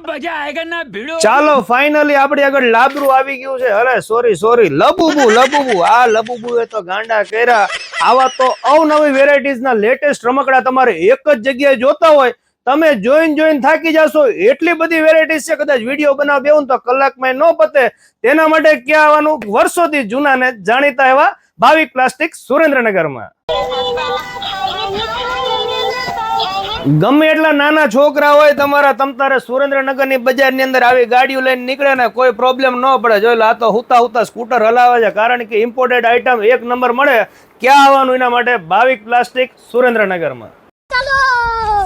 मजा आएगा ना भिड़ो। ચાલો ફાઇનલી આપણી આગળ લાબરું આવી ગયું છે. અરે સોરી લબુબુ આ લબુબુ એ તો ગાંડા કર્યા. આવા તો અવનવી વેરાયટીઝ ના લેટેસ્ટ રમકડા તમારે એક જ જગ્યાએ જોતા હોય તમે જોઈન થાકી જશો. એટલી બધી વેરાયટીઝ છે, કદાચ વિડીયો બનાવ બેવું તો કલાકમાં ન પતે. તેના માટે ક્યાં આવવાનું? વર્ષોથી જૂના ને જાણીતા એવા ભાવિક પ્લાસ્ટિક સુરેન્દ્રનગરમાં. ગમે એટલા નાના છોકરા હોય તમારા, તમતારે સુરેન્દ્રનગરની બજારની અંદર આવી ગાડીઓ લઈને નીકળે ને કોઈ પ્રોબ્લેમ ન પડે. જોઈ લો, આ તો હુતા સ્કૂટર હલાવે છે, કારણ કે ઇમ્પોર્ટેડ આઈટમ એક નંબર મળે. ક્યાં આવવાનું એના માટે? ભાવિક પ્લાસ્ટિક સુરેન્દ્રનગરમાં.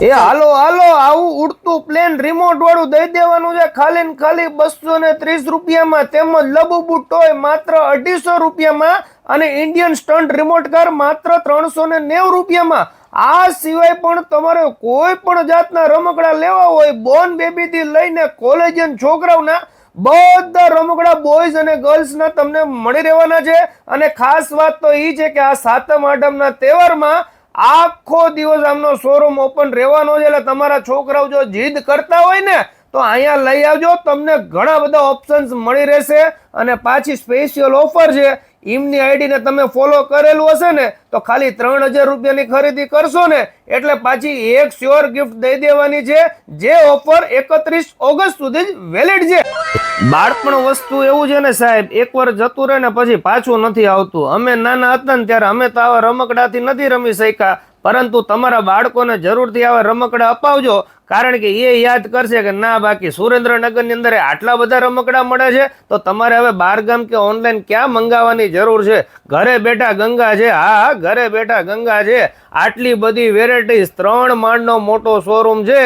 એ હાલો આવું ઉડતું પ્લેન રિમોટ વાળું દઈ દેવાનું છે ખાલી ને ખાલી 230 રૂપિયામાં. તેમજ લબુબુ ટોય માત્ર 250 રૂપિયામાં અને ઇન્ડિયન સ્ટન્ટ રિમોટ કાર માત્ર 390 રૂપિયામાં. આ સિવાય પણ તમારે કોઈ પણ જાતના રમકડા લેવા હોય, બોર્ન બેબી થી લઈને કોલેજિયન છોકરાઓના બધા રમકડા બોયઝ અને ગર્લ્સ ના તમને મળી રહેવાના છે. અને ખાસ વાત તો એ છે કે આ સાતમ આઠમના તહેવારમાં આખો દિવસ આમનો શોરૂમ ઓપન રહેવાનો છે. એટલે તમારા છોકરાઓ જો જીદ કરતા હોય ને તો અહીંયા લઈ આવજો, તમને ઘણા બધા ઓપ્શન્સ મળી રહેશે. અને પાછી સ્પેશિયલ ઓફર છે, એમની આઈડીને તમે ફોલો કરેલું હશે ને તો ખાલી 3000 રૂપિયાની ખરીદી કરશો ને એટલે પાછી એક શ્યોર ગિફ્ટ દઈ દેવાની છે, જે ઓફર 31 ઓગસ્ટ સુધી જ વેલિડ છે. બાળપણ વસ્તુ એવું છે ને સાહેબ, એકવાર જતું રહે ને પછી પાછું નથી આવતું. અમે નાના હતા ને ત્યારે અમે તો આવા રમકડાથી નથી રમી શક્યા, પરંતુ તમારા બાળકોને જરૂરથી આવા રમકડા અપાવજો, કારણ કે એ યાદ કરશે કે ના બાકી સુરેન્દ્રનગરની અંદર આટલા બધા રમકડા મળે છે તો તમારે હવે બહારગામ કે ઓનલાઈન ક્યાં મંગાવવાની જરૂર છે. ઘરે બેઠા ગંગા છે. હા, ઘરે બેઠા ગંગા છે. આટલી બધી વેરાયટીઝ, 3 માળનો મોટો શોરૂમ છે.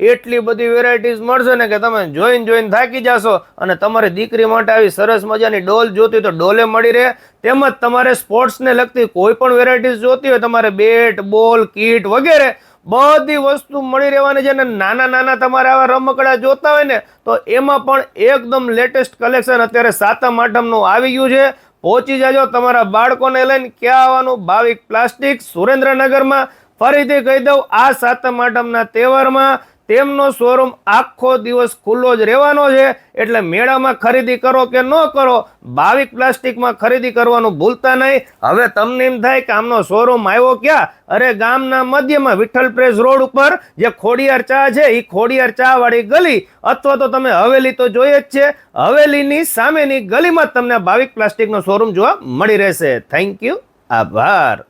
એટલી બધી વેરાયટીઝ મળશે ને કે તમે જોઈન થાકી જશો. અને તમારી દીકરી માટે આવી સરસ મજાની ડોલ જોતી તો ડોલે મળી રહે. તેમજ તમારે સ્પોર્ટ્સને લગતી કોઈ પણ વેરાયટીઝ જોતી હોય, તમારે બેટ, બોલ, કીટ વગેરે બધી વસ્તુ મળી રહેવાની છે. અને નાના તમારે આવા રમકડા જોતા હોય ને તો એમાં પણ એકદમ લેટેસ્ટ કલેક્શન અત્યારે સાતમ આઠમનું આવી ગયું છે. પહોંચી જાજો તમારા બાળકોને લઈને. ક્યાં આવવાનું? ભાવિક પ્લાસ્ટિક સુરેન્દ્રનગરમાં. ફરીથી કહી દઉં, આ સાતમ આઠમના તહેવારમાં તેમનો શોરૂમ આખો દિવસ ખુલ્લો જ રહેવાનો છે. એટલે મેળામાં ખરીદી કરો કે ન કરો, ભાવિક પ્લાસ્ટિકમાં ખરીદી કરવાનું ભૂલતા નહીં. હવે તમને એમ થાય કે આમનો શોરૂમ આવ્યો ક્યાં? અરે ગામના મધ્યમાં વિઠ્ઠલ પ્રેસ રોડ ઉપર જે ખોડિયાર ચા છે, એ ખોડિયાર ચા વાળી ગલી, અથવા તો તમે હવેલી તો જોઈએ જ છે, હવેલીની સામેની ગલીમાં તમને ભાવિક પ્લાસ્ટિકનો શોરૂમ જોવા મળી રહેશે. થેન્ક યુ, આભાર.